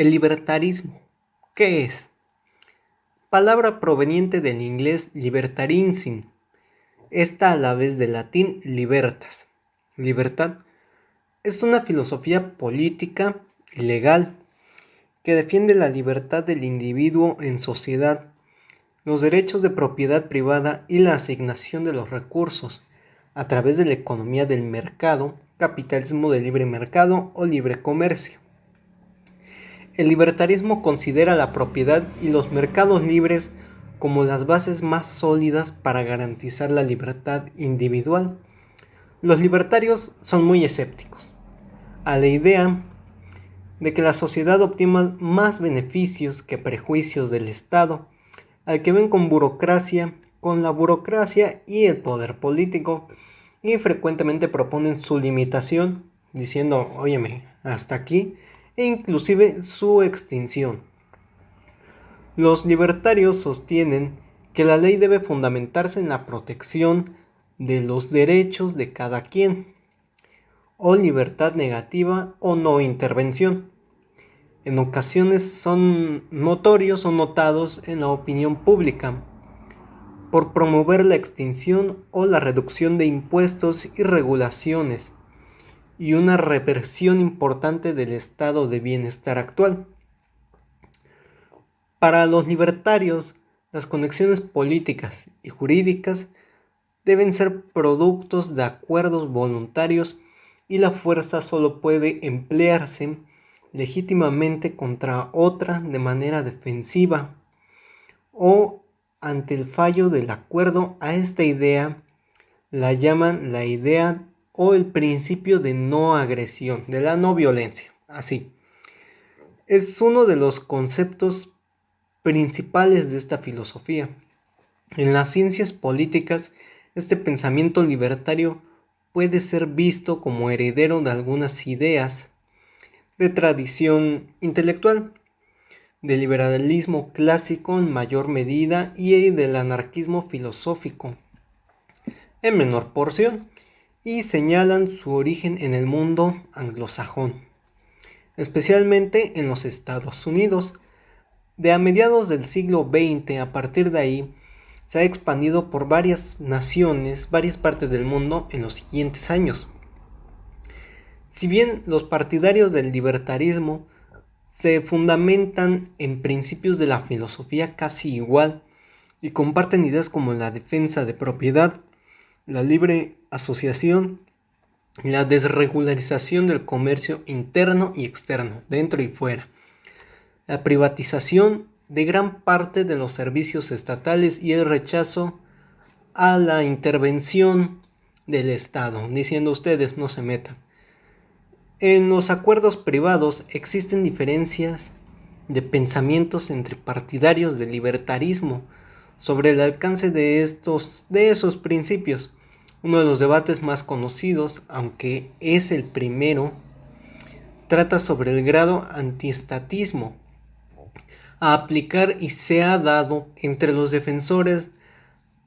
El libertarismo. ¿Qué es? Palabra proveniente del inglés libertarianism, esta a la vez del latín libertas. Libertad es una filosofía política y legal que defiende la libertad del individuo en sociedad, los derechos de propiedad privada y la asignación de los recursos a través de la economía del mercado, capitalismo de libre mercado o libre comercio. El libertarismo considera la propiedad y los mercados libres como las bases más sólidas para garantizar la libertad individual. Los libertarios son muy escépticos a la idea de que la sociedad obtiene más beneficios que prejuicios del Estado, al que ven con la burocracia y el poder político, y frecuentemente proponen su limitación, diciendo, óyeme, hasta aquí, e inclusive su extinción. Los libertarios sostienen que la ley debe fundamentarse en la protección de los derechos de cada quien, o libertad negativa o no intervención. En ocasiones son notorios o notados en la opinión pública por promover la extinción o la reducción de impuestos y regulaciones y una reversión importante del estado de bienestar actual. Para los libertarios, las conexiones políticas y jurídicas deben ser productos de acuerdos voluntarios y la fuerza solo puede emplearse legítimamente contra otra de manera defensiva o ante el fallo del acuerdo. A esta idea la llaman la idea o el principio de no agresión, de la no violencia. Así, es uno de los conceptos principales de esta filosofía. En las ciencias políticas, este pensamiento libertario puede ser visto como heredero de algunas ideas de tradición intelectual, del liberalismo clásico en mayor medida y del anarquismo filosófico en menor porción, y señalan su origen en el mundo anglosajón, especialmente en los Estados Unidos. De a mediados del siglo XX, a partir de ahí, se ha expandido por varias naciones, varias partes del mundo en los siguientes años. Si bien los partidarios del libertarismo se fundamentan en principios de la filosofía casi igual y comparten ideas como la defensa de propiedad, la libre asociación, la desregularización del comercio interno y externo, dentro y fuera, la privatización de gran parte de los servicios estatales y el rechazo a la intervención del Estado, diciendo ustedes no se metan. En los acuerdos privados existen diferencias de pensamientos entre partidarios del libertarismo sobre el alcance de esos principios. Uno de los debates más conocidos, aunque es el primero, trata sobre el grado antiestatismo a aplicar y se ha dado entre los defensores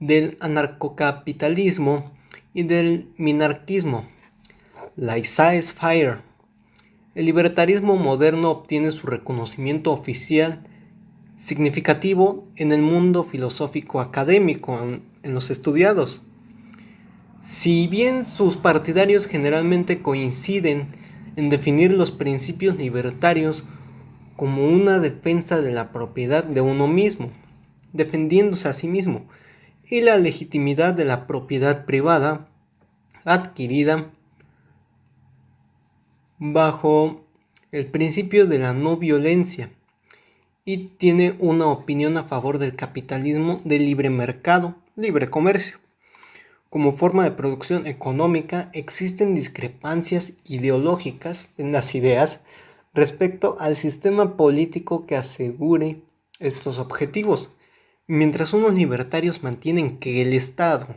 del anarcocapitalismo y del minarquismo. Laissez-faire. El libertarismo moderno obtiene su reconocimiento oficial significativo en el mundo filosófico académico, en los estudiados. Si bien sus partidarios generalmente coinciden en definir los principios libertarios como una defensa de la propiedad de uno mismo, defendiéndose a sí mismo, y la legitimidad de la propiedad privada adquirida bajo el principio de la no violencia, y tiene una opinión a favor del capitalismo de libre mercado, libre comercio. Como forma de producción económica, existen discrepancias ideológicas en las ideas respecto al sistema político que asegure estos objetivos, mientras unos libertarios mantienen que el Estado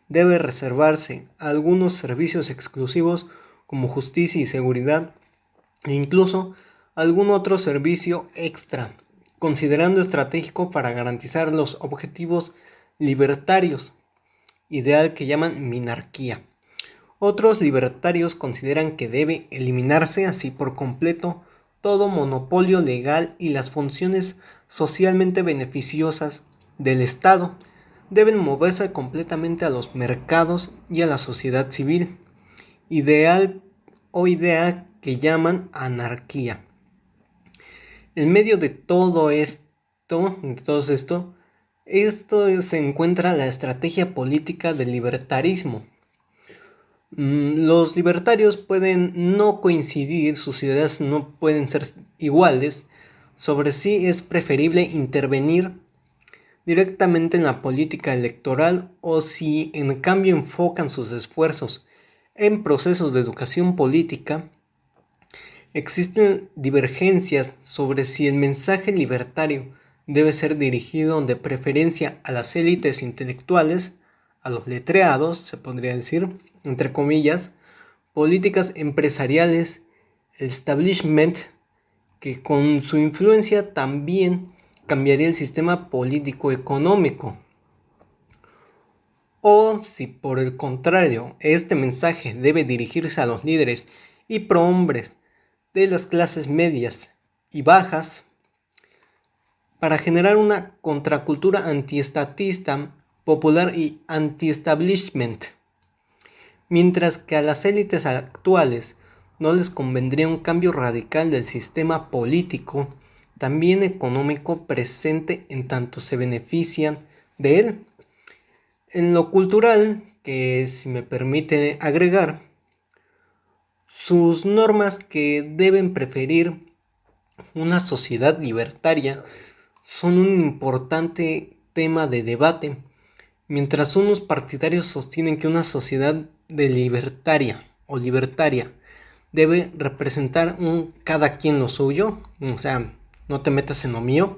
debe reservarse algunos servicios exclusivos como justicia y seguridad, e incluso algún otro servicio extra, considerando estratégico para garantizar los objetivos libertarios, ideal que llaman minarquía. Otros libertarios consideran que debe eliminarse así por completo todo monopolio legal y las funciones socialmente beneficiosas del Estado deben moverse completamente a los mercados y a la sociedad civil, ideal o idea que llaman anarquía. En medio de todo esto se encuentra la estrategia política del libertarismo. Los libertarios pueden no coincidir, sus ideas no pueden ser iguales, sobre si es preferible intervenir directamente en la política electoral o si en cambio enfocan sus esfuerzos en procesos de educación política. Existen divergencias sobre si el mensaje libertario debe ser dirigido de preferencia a las élites intelectuales, a los letreados, se podría decir, entre comillas, políticas empresariales, el establishment, que con su influencia también cambiaría el sistema político-económico. O si por el contrario, este mensaje debe dirigirse a los líderes y prohombres de las clases medias y bajas para generar una contracultura antiestatista, popular y anti-establishment, mientras que a las élites actuales no les convendría un cambio radical del sistema político, también económico presente en tanto se benefician de él. En lo cultural, que si me permite agregar, sus normas que deben preferir una sociedad libertaria son un importante tema de debate, mientras unos partidarios sostienen que una sociedad libertaria debe representar un cada quien lo suyo, o sea, no te metas en lo mío.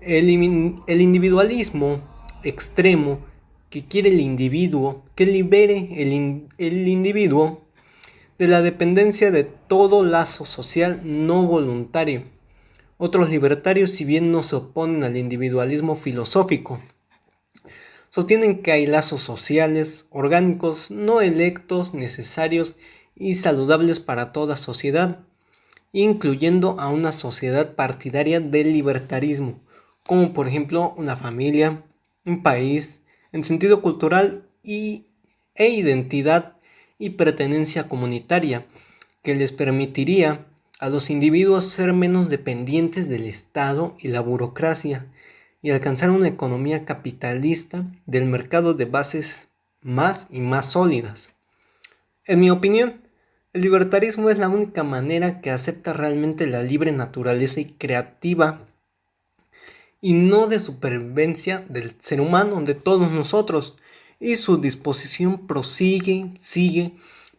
El individualismo extremo que quiere el individuo, que libere el individuo de la dependencia de todo lazo social no voluntario. Otros libertarios, si bien no se oponen al individualismo filosófico, sostienen que hay lazos sociales, orgánicos, no electos, necesarios y saludables para toda sociedad, incluyendo a una sociedad partidaria del libertarismo, como por ejemplo una familia, un país, en sentido cultural e identidad y pertenencia comunitaria, que les permitiría a los individuos ser menos dependientes del Estado y la burocracia y alcanzar una economía capitalista del mercado de bases más y más sólidas. En mi opinión, el libertarismo es la única manera que acepta realmente la libre naturaleza y creativa y no de supervivencia del ser humano, de todos nosotros, y su disposición sigue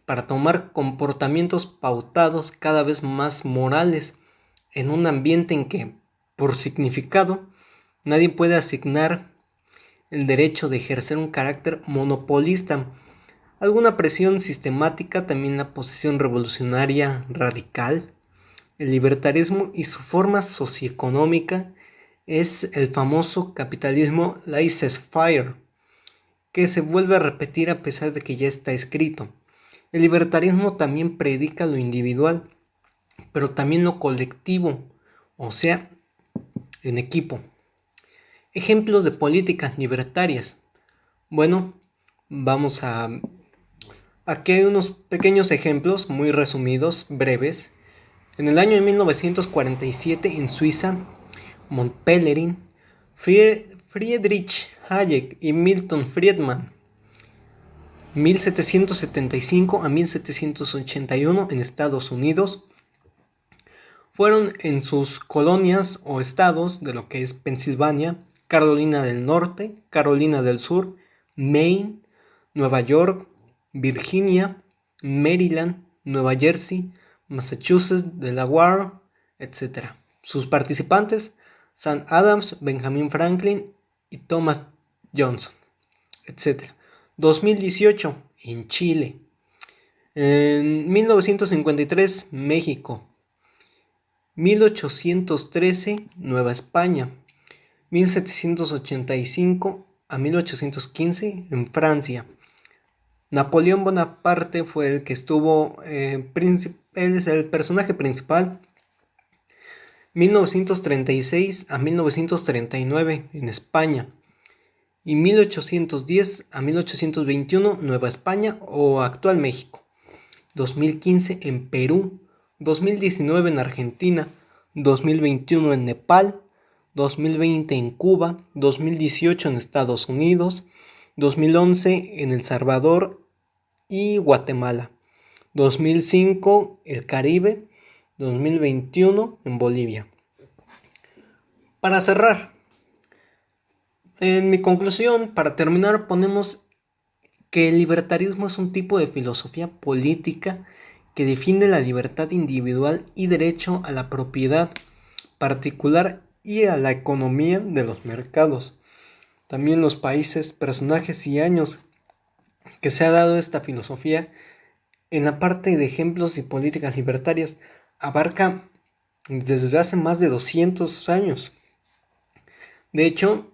para tomar comportamientos pautados cada vez más morales en un ambiente en que, por significado, nadie puede asignar el derecho de ejercer un carácter monopolista. Alguna presión sistemática, también la posición revolucionaria radical, el libertarismo y su forma socioeconómica es el famoso capitalismo laissez-faire, que se vuelve a repetir a pesar de que ya está escrito. El libertarismo también predica lo individual, pero también lo colectivo, o sea, en equipo. Ejemplos de políticas libertarias. Bueno, vamos a... Aquí hay unos pequeños ejemplos muy resumidos, breves. En el año de 1947 en Suiza, Montpellerin, Friedrich Hayek y Milton Friedman. 1775 a 1781 en Estados Unidos. Fueron en sus colonias o estados de lo que es Pensilvania, Carolina del Norte, Carolina del Sur, Maine, Nueva York, Virginia, Maryland, Nueva Jersey, Massachusetts, Delaware, etc. Sus participantes, Sam Adams, Benjamin Franklin y Thomas Johnson, etc. 2018 en Chile. En 1953, México. 1813, Nueva España. 1785 a 1815 en Francia. Napoleón Bonaparte fue el que estuvo, él es el personaje principal 1936 a 1939 en España y 1810 a 1821 Nueva España o actual México, 2015 en Perú, 2019 en Argentina, 2021 en Nepal, 2020 en Cuba, 2018 en Estados Unidos, 2011 en El Salvador y Guatemala, 2005 el Caribe, 2021 en Bolivia. Para cerrar, en mi conclusión, para terminar, ponemos que el libertarismo es un tipo de filosofía política que defiende la libertad individual y derecho a la propiedad particular y a la economía de los mercados. También los países, personajes y años que se ha dado esta filosofía en la parte de ejemplos y políticas libertarias abarca desde hace más de 200 años. De hecho,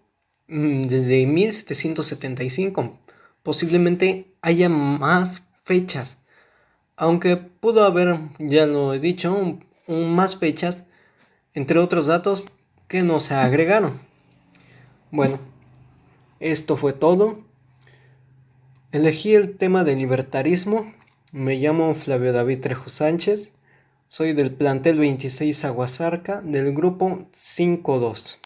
desde 1775, posiblemente haya más fechas, aunque pudo haber, ya lo he dicho, más fechas, entre otros datos que no se agregaron. Bueno, esto fue todo. Elegí el tema del libertarismo. Me llamo Flavio David Trejo Sánchez. Soy del plantel 26 Aguasarca del grupo 5-2.